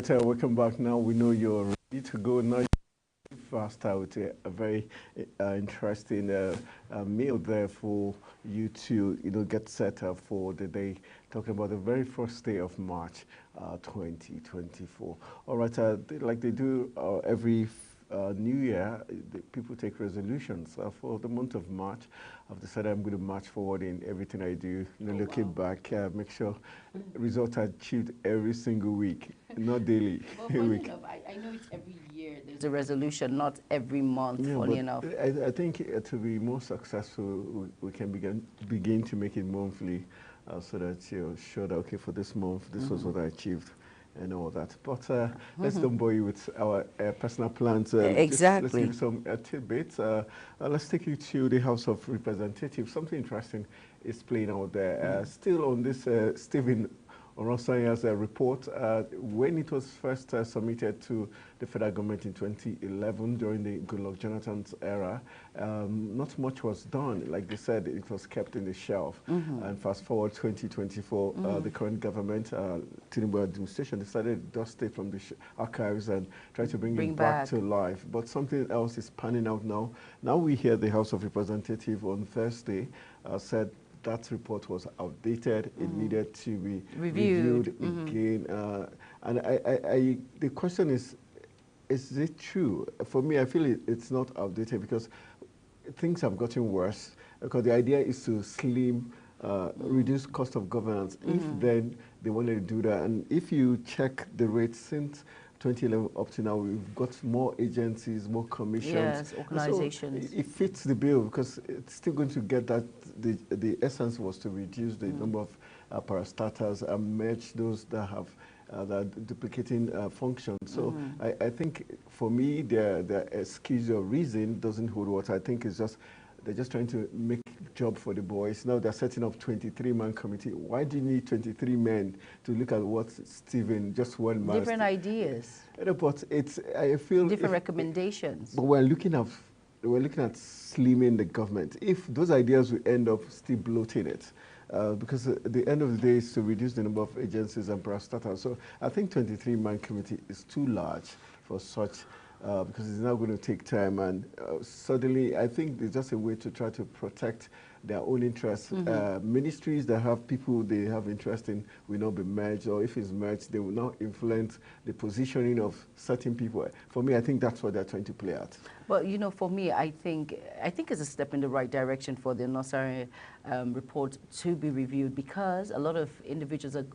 Welcome back. Now we know you're ready to go. Now you fast out a very interesting meal there for you to get set up for the day. Talking about the very first day of March, 2024. All right, like they do every New Year, people take resolutions. For the month of March, I've decided I'm going to march forward in everything I do. Looking back, make sure results are achieved every single week, not daily. Well, funny enough, I know it's every year. There's a resolution, not every month. Yeah, funny but enough. I think to be more successful, we can begin to make it monthly, so that you're sure that okay, for this month, this was what I achieved, and all that. But let's don't bore you with our personal plans. Let's give you some tidbits. Let's take you to the House of Representatives. Something interesting is playing out there. Still on this Stephen Oronsaya's report, when it was first submitted to the federal government in 2011 during the Goodluck Jonathan's era, not much was done. Like they said, it was kept in the shelf. And fast forward 2024, the current government, Tinubu administration, decided to dust it from the archives and try to bring it back to life. But something else is panning out now. Now we hear the House of Representatives on Thursday said that report was outdated. It needed to be reviewed again. And the question is it true? For me, I feel it's not outdated because things have gotten worse. Because the idea is to slim, reduce cost of governance. If then they wanted to do that, and if you check the rates since 2011 up to now, we've got more agencies, more commissions. Yes, organizations. So it fits the bill because it's still going to get that. The essence was to reduce the number of parastatals and merge those that have that duplicating functions. So I think for me, the excuse or reason doesn't hold water. I think it's just they're just trying to make job for the boys. Now they're setting up 23-man committee. Why do you need 23 men to look at what Stephen, just one man? Different ideas. But I feel different recommendations. But we're looking at slimming the government. If those ideas will end up still bloating it, because at the end of the day is to reduce the number of agencies and parastatals. So I think 23-man committee is too large for such. Because it's now going to take time, and suddenly I think it's just a way to try to protect their own interests. Ministries that have people they have interest in will not be merged, or if it's merged, they will not influence the positioning of certain people. For me, I think that's what they're trying to play at. Well, for me, I think it's a step in the right direction for the Onosare report to be reviewed, because a lot of individuals are,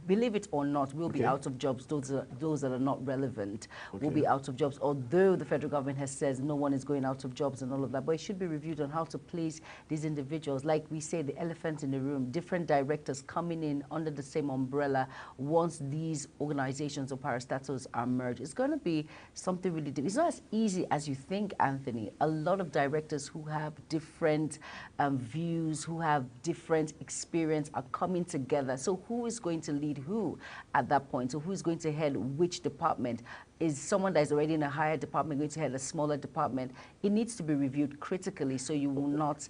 believe it or not, will be out of jobs. Those that are not relevant will be out of jobs, although the federal government has said no one is going out of jobs and all of that. But it should be reviewed on how to place these individuals. Like we say, the elephant in the room, different directors coming in under the same umbrella once these organizations or parastatals are merged. It's going to be something really different. It's not as easy as you think, Anthony. A lot of directors who have different views, who have different experience are coming together. So who is going to lead who at that point? So who's going to head which department? Is someone that is already in a higher department going to head a smaller department? It needs to be reviewed critically so you will not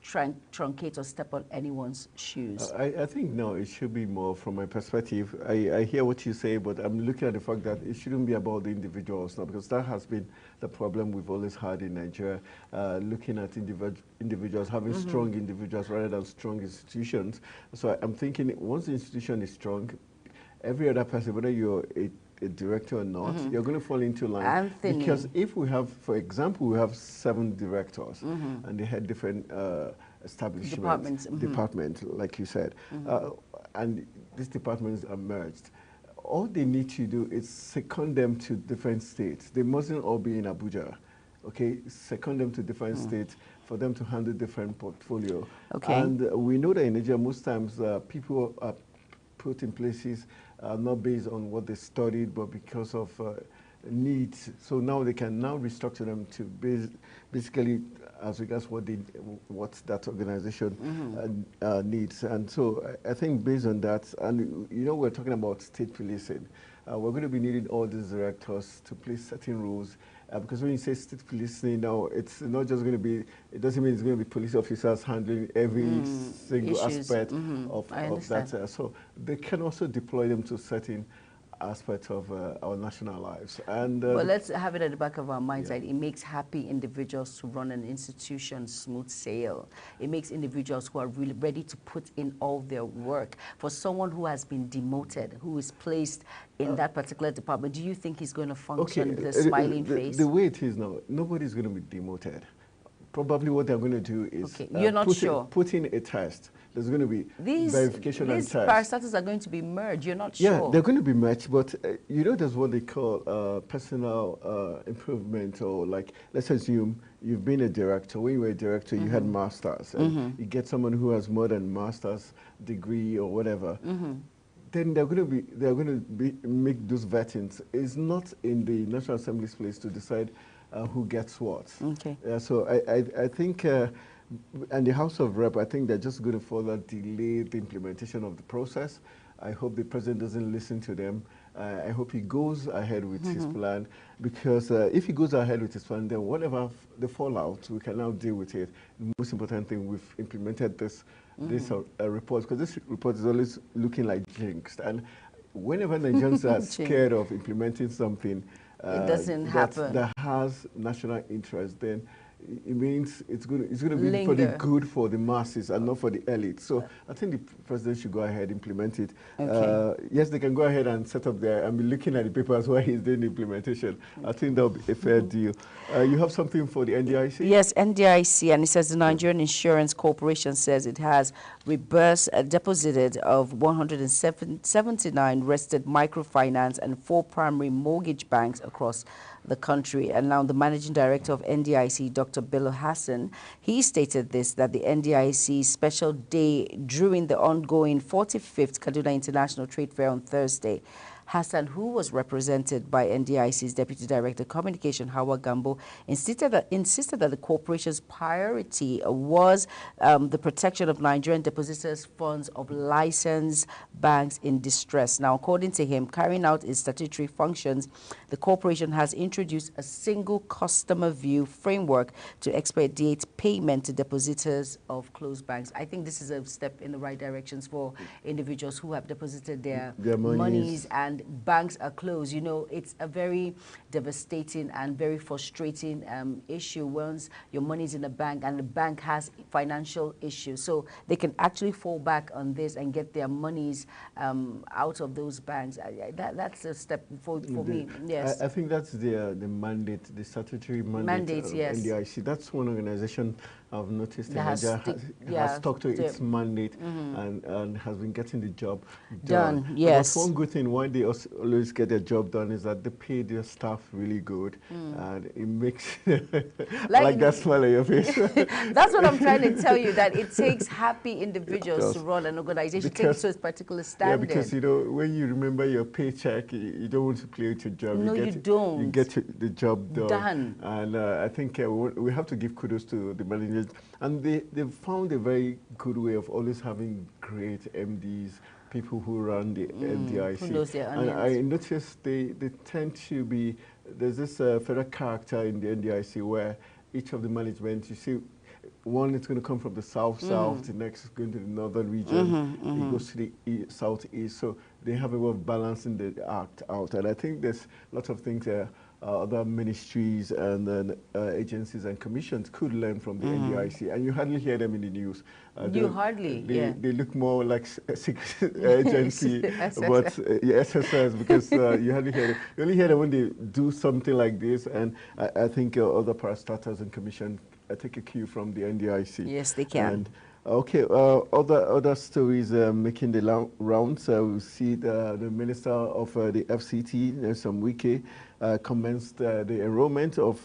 truncate or step on anyone's shoes. I think no, it should be more from my perspective. I hear what you say, but I'm looking at the fact that it shouldn't be about the individuals now, because that has been the problem we've always had in Nigeria, looking at individuals, having strong individuals rather than strong institutions. So I'm thinking once the institution is strong, every other person, whether you're a director or not, you're going to fall into line. Anthony. Because if we have, for example, we have 7 directors and they had different establishments, department, like you said, and these departments are merged. All they need to do is second them to different states. They mustn't all be in Abuja. Okay, second them to different states for them to handle different portfolio. Okay. And we know that in Nigeria, most times people are put in places not based on what they studied, but because of needs. So now they can now restructure them to basically as regards what that organization needs. And so I think based on that, and we're talking about state policing. We're going to be needing all these directors to place certain rules. Because when you say state policing now, it's not just going to be, it doesn't mean it's going to be police officers handling every single aspect of that. So they can also deploy them to certain aspect of our national lives. And But let's have it at the back of our minds that it makes happy individuals to run an institution smooth sail. It makes individuals who are really ready to put in all their work. For someone who has been demoted, who is placed in that particular department, do you think he's going to function with a smiling face? The way it is now, nobody's going to be demoted. Probably what they're going to do is you're not sure. Put in a test. There's going to be verification and test. These parastatals are going to be merged. You're not sure. Yeah, they're going to be merged, but you know, there's what they call personal improvement, or like, let's assume you've been a director. When you were a director, you had masters, and you get someone who has more than master's degree or whatever. Then they're going to make those vettings. It's not in the National Assembly's place to decide who gets what. Okay. So I think, and the House of Rep, I think they're just going to further delay the implementation of the process. I hope the president doesn't listen to them. I hope he goes ahead with his plan, because if he goes ahead with his plan, then whatever the fallout, we can now deal with it. The most important thing, we've implemented this report, because this report is always looking like jinxed. And whenever Nigerians are scared of implementing something, it doesn't happen. That has national interest, then it means it's going to be for the good for the masses and not for the elite. So I think the president should go ahead, implement it. Okay. Yes, they can go ahead and set up there and be looking at the papers while he's doing the implementation. I think that'll be a fair deal. You have something for the NDIC? Yes, NDIC, and it says the Nigerian Insurance Corporation says it has reversed a deposited of 179 registered microfinance and 4 primary mortgage banks across the country. And now the managing director of NDIC, Dr. Bello Hassan, he stated this, that the NDIC special day during the ongoing 45th Kaduna International Trade Fair on Thursday. Hassan, who was represented by NDIC's Deputy Director Communication, Hawa Gambo, insisted that the corporation's priority was the protection of Nigerian depositors' funds of licensed banks in distress. Now, according to him, carrying out its statutory functions, the corporation has introduced a single customer view framework to expedite payment to depositors of closed banks. I think this is a step in the right directions for individuals who have deposited their monies and banks are closed. You know, it's a very devastating and very frustrating issue once your money is in a bank and the bank has financial issues. So they can actually fall back on this and get their monies out of those banks. That's a step for me. Yes, I think that's the mandate, the statutory mandate of NDIC. That's one organization I've noticed has stuck to its mandate and has been getting the job done. Yes. But one good thing, why they always get their job done, is that they pay their staff really good, and it makes like that smile on your face. That's what I'm trying to tell you, that it takes happy individuals to run an organization, take it to a particular standard. Yeah, because, you know, when you remember your paycheck, you don't want to play with your job. No, you don't. You get the job done. And I think we have to give kudos to the managers. And they've found a very good way of always having great MDs, people who run the NDIC. Who knows their onions. And I noticed they tend to be, there's this federal character in the NDIC where each of the management, you see, one is going to come from the south, the next is going to the northern region, it goes to the southeast. So they have a way of balancing the act out. And I think there's lots of things there. Other ministries and then agencies and commissions could learn from the NDIC, and you hardly hear them in the news. They look more like a secret agency, but SSS, because you hardly hear them. You only hear them when they do something like this, and I think other parastatals and commission take a cue from the NDIC. Yes, they can. And, okay, other stories making the rounds. We see the Minister of the FCT, Nyesom Wike, commenced the enrollment of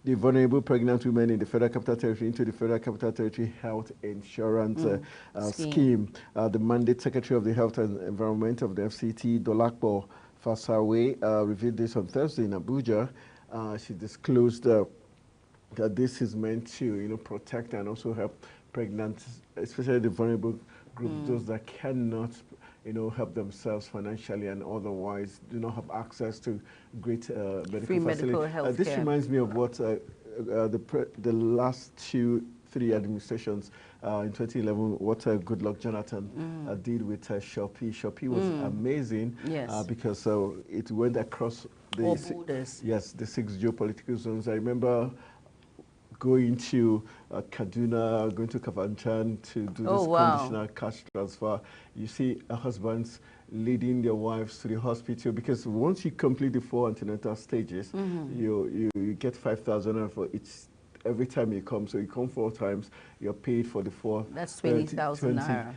the vulnerable pregnant women in the Federal Capital Territory into the Federal Capital Territory Health Insurance Scheme. The Mandate Secretary of the Health and Environment of the FCT, Dolapo Fasawe, revealed this on Thursday in Abuja. She disclosed that this is meant to, you know, protect and also help pregnant, especially the vulnerable groups, those that cannot, you know, help themselves financially and otherwise do not have access to great medical medical health This reminds me of what the last two three administrations in 2011, what Goodluck Jonathan did with Shopee. Shopee was amazing because it went across the all borders. Yes, the 6 geopolitical zones. I remember going to Kaduna, going to Kafanchan to do this conditional cash transfer. You see husbands leading their wives to the hospital, because once you complete the 4 antenatal stages, you get 5,000 for each. Every time you come, so you come 4 times, you're paid for the 4. That's 20,000 naira.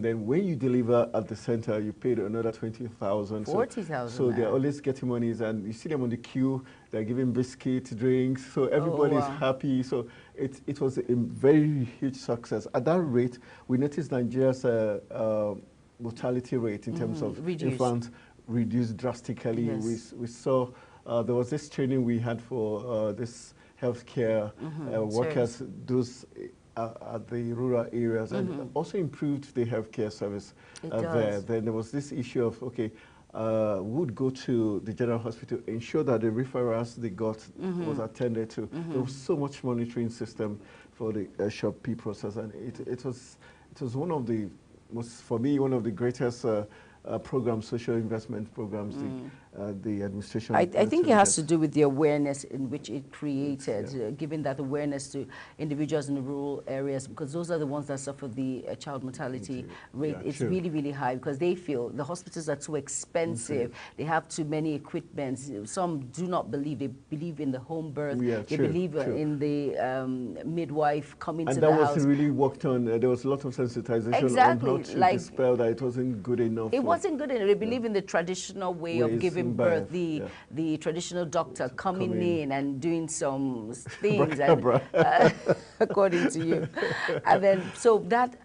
Then when you deliver at the center, you paid another 20,000. 40,000. So they're always getting monies, and you see them on the queue. They're giving biscuits, drinks, so everybody's happy. So it was a very huge success. At that rate, we noticed Nigeria's mortality rate in terms of infants reduced drastically. Yes. We saw there was this training we had for this healthcare workers, those at the rural areas, and also improved the healthcare service there. Then there was this issue of, would go to the general hospital, ensure that the referrals they got was attended to. There was so much monitoring system for the Shopee process, and it was one of the most, for me, one of the greatest programs, social investment programs, the administration. I think it has to do with the awareness in which it created, giving that awareness to individuals in the rural areas, because those are the ones that suffer the child mortality rate. It's really, really high, because they feel the hospitals are too expensive. They have too many equipments. Some do not believe. They believe in the home birth. They believe in the midwife coming to the house. And that was really worked on. There was a lot of sensitization on how to dispel that it wasn't good enough. It wasn't good enough. They believe in the traditional way of giving birth, the traditional doctor coming in and doing some things according to you. And then, so that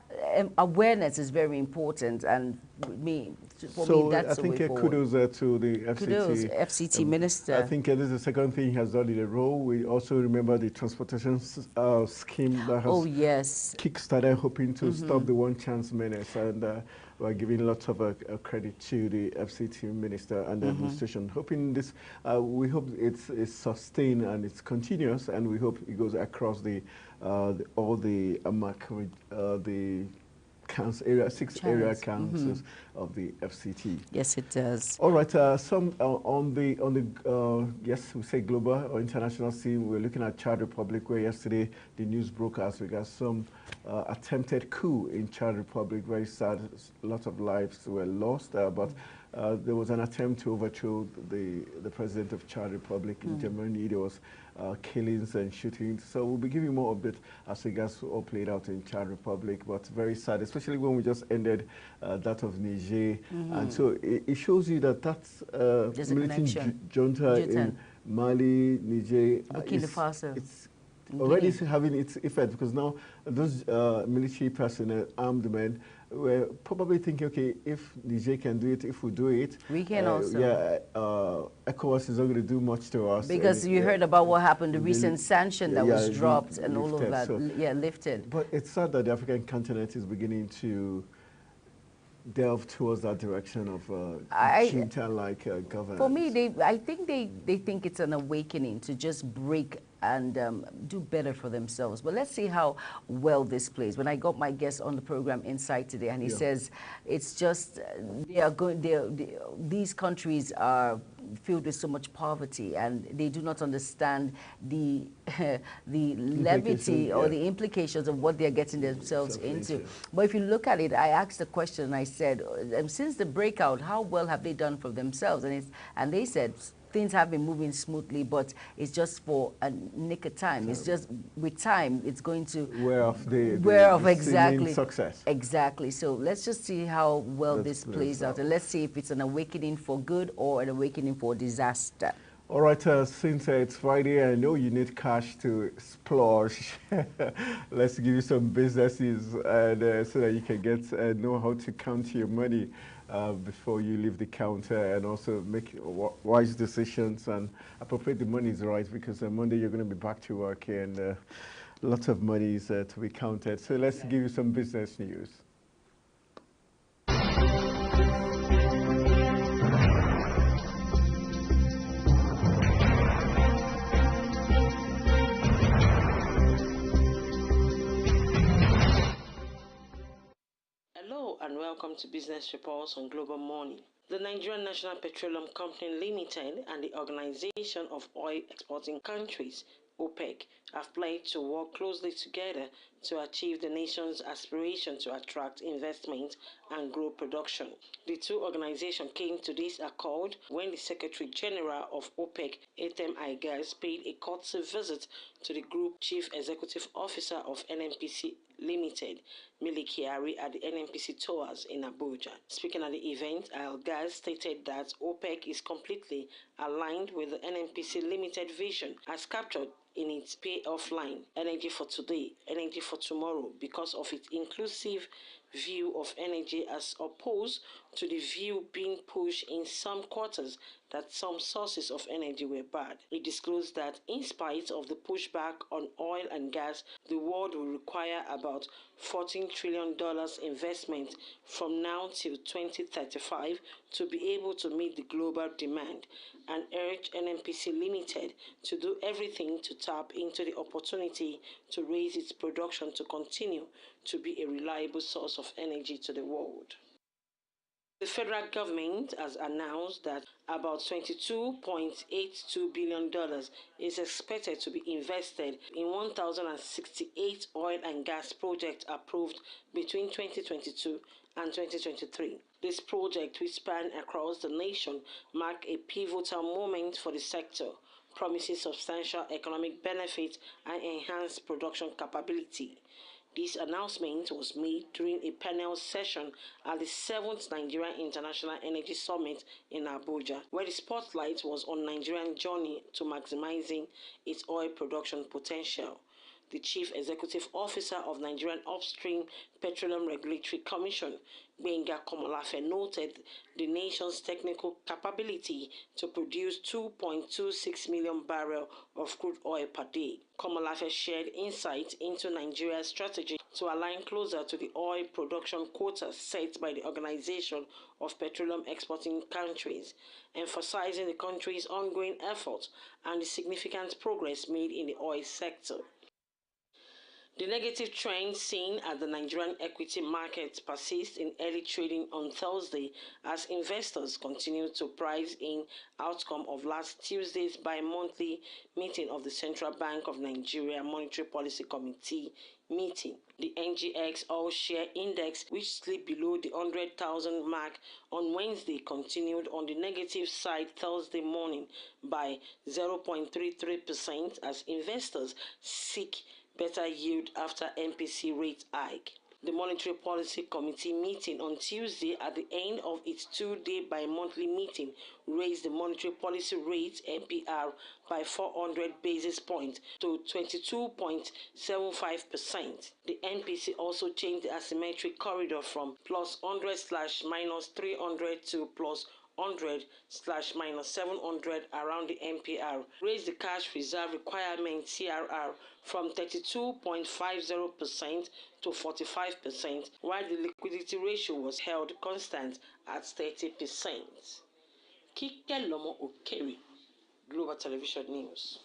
awareness is very important, and for me, that's I think kudos to the FCT. Kudos, FCT minister. I think this is the second thing he has done in a row. We also remember the transportation scheme that has kick-started, hoping to stop the one-chance menace, and we're giving lots of credit to the FCT minister and the administration. Hoping this, we hope it's sustained and it's continuous, and we hope it goes across all the area, 6 area councils of the FCT. Yes, it does. All right. Some on the yes, we say global or international scene. We're looking at Chad Republic, where yesterday the news broke as regards some attempted coup in Chad Republic. Very sad. A lot of lives were lost, but there was an attempt to overthrow the president of Chad Republic in Germany. There was killings and shootings. So we'll be giving more updates as regards all played out in Chad Republic, but very sad, especially when we just ended that of Niger. And so it shows you that that's militant junta in Mali, Niger. Burkina Faso. It's already having its effect, because now those military personnel, armed men, we're probably thinking, okay, if Niger can do it, if we do it, we can also. ECOWAS is not going to do much to us. Because you heard about what happened, the recent sanction that was dropped and all of that, lifted. But it's sad that the African continent is beginning to delve towards that direction of junta-like governance. For me, I think they think it's an awakening to just break and do better for themselves. But let's see how well this plays. When I got my guest on the program Insight today, and he says it's just these countries are filled with so much poverty, and they do not understand the levity or the implications of what they're getting themselves into. But if you look at it, I asked the question, and I said, since the breakout, how well have they done for themselves? And they said things have been moving smoothly, but it's just for a nick of time. It's just with time, it's going to wear off exactly success. Exactly. So let's just see how well this plays out, and let's see if it's an awakening for good or an awakening for disaster. All right, since it's Friday, I know you need cash to splurge. Let's give you some businesses, and so that you can know how to count your money before you leave the counter, and also make wise decisions and appropriate the money is right, because on Monday you're going to be back to work, and lots of money is to be counted. So let's give you some business news. welcome to Business Reports on Global Morning. The Nigerian National Petroleum Company Limited and the Organization of Oil Exporting Countries, OPEC, have pledged to work closely together to achieve the nation's aspiration to attract investment and grow production. The two organizations came to this accord when the Secretary General of OPEC, Ethem Algaz, paid a courtesy visit to the Group Chief Executive Officer of NNPC Limited, Mili Kyari, at the NNPC Towers in Abuja. Speaking at the event, Algaz stated that OPEC is completely aligned with the NNPC Limited vision as captured in its payoff line, Energy for Today, Energy for Tomorrow, because of its inclusive view of energy as opposed to the view being pushed in some quarters that some sources of energy were bad. It disclosed that in spite of the pushback on oil and gas, the world will require about $14 trillion investment from now till 2035 to be able to meet the global demand, and urged NNPC Limited to do everything to tap into the opportunity to raise its production to continue to be a reliable source of energy to the world. The federal government has announced that about $22.82 billion is expected to be invested in 1,068 oil and gas projects approved between 2022 and 2023. This project, which span across the nation, mark a pivotal moment for the sector, promising substantial economic benefits and enhanced production capability. This announcement was made during a panel session at the 7th Nigerian International Energy Summit in Abuja, where the spotlight was on Nigeria's journey to maximizing its oil production potential. The Chief Executive Officer of Nigerian Upstream Petroleum Regulatory Commission, Gbenga Komolafe, noted the nation's technical capability to produce 2.26 million barrels of crude oil per day. Komolafe shared insight into Nigeria's strategy to align closer to the oil production quota set by the Organization of Petroleum Exporting Countries, emphasizing the country's ongoing efforts and the significant progress made in the oil sector. The negative trend seen at the Nigerian equity market persists in early trading on Thursday as investors continue to price in outcome of last Tuesday's bi-monthly meeting of the Central Bank of Nigeria Monetary Policy Committee meeting. The NGX All-Share Index, which slipped below the 100,000 mark on Wednesday, continued on the negative side Thursday morning by 0.33% as investors seek better yield after MPC rate hike. The Monetary Policy Committee meeting on Tuesday at the end of its two-day bi-monthly meeting raised the monetary policy rate MPR by 400 basis points to 22.75%. The MPC also changed the asymmetric corridor from plus 100/-300 to plus 100/-700 around the MPR, raised the cash reserve requirement CRR from 32.50% to 45%, while the liquidity ratio was held constant at 30%. Kike Lomo Okeri, Global Television News.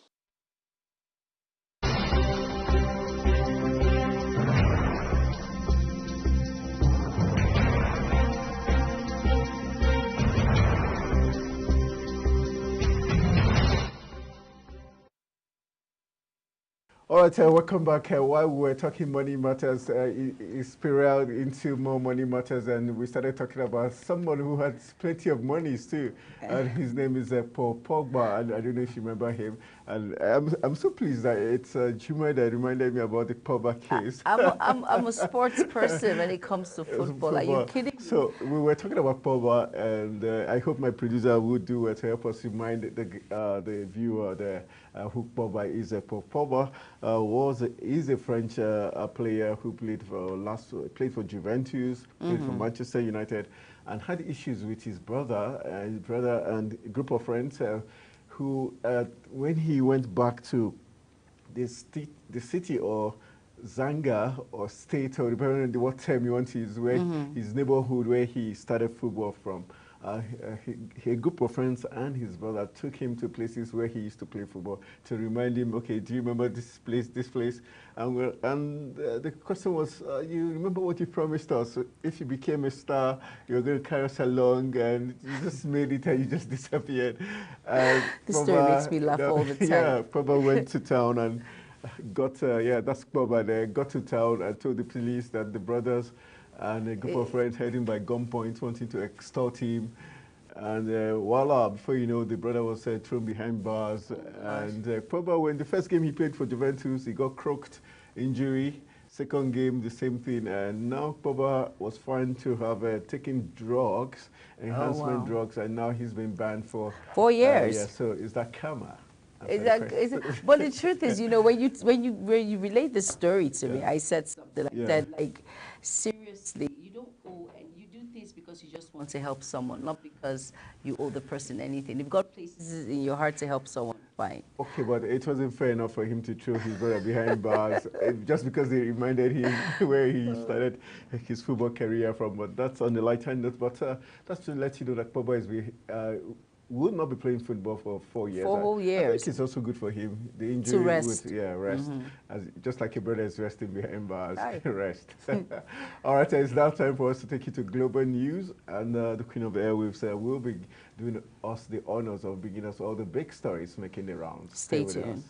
All right, welcome back. While we were talking money matters, it spiraled into more money matters, and we started talking about someone who had plenty of monies too. And his name is Paul Pogba, and I don't know if you remember him. And I'm so pleased that it's Juma that reminded me about the Pogba case. I'm a sports person when it comes to football. Are you kidding? So we were talking about Pogba, and I hope my producer would do it to help us remind the viewer there who Pogba is. Paul Pogba is a French player who played for Juventus, played for Manchester United, and had issues with his brother and a group of friends who, when he went back to the city or Zanga or state, or depending on what term you want to use, where his neighborhood where he started football from. a group of friends and his brother took him to places where he used to play football to remind him, okay, do you remember this place? And the question was, you remember what you promised us? If you became a star, you were going to carry us along, and you just made it and you just disappeared. The story makes me laugh all the time. Yeah, Papa went to town and got, that's Papa there, got to town and told the police that the brothers and a group of friends had him by gunpoint, wanting to extort him. And voila, before you know, the brother was thrown behind bars. And Pogba, when the first game he played for Juventus, he got croaked, injury. Second game, the same thing. And now Pogba was found to have taken drugs, enhancement drugs, and now he's been banned for 4 years. Yeah, so is that karma? But the truth is, you know, when you relate the story to me, I said something like that, like, seriously, you don't owe, and you do things because you just want to help someone, not because you owe the person anything. If you've got places in your heart to help someone, fine. Okay, but it wasn't fair enough for him to throw his brother behind bars just because they reminded him where he started his football career from. But that's on the light hand note. But that's to let you know that Pogba is will not be playing football for 4 years. 4 whole years. I think it's also good for him. The injury to rest. Rest. Just like your brother is resting behind bars, rest. All right, it's now time for us to take you to global news, and the Queen of the Airwaves will be doing us the honors of bringing us all the big stories making the rounds. Stay tuned.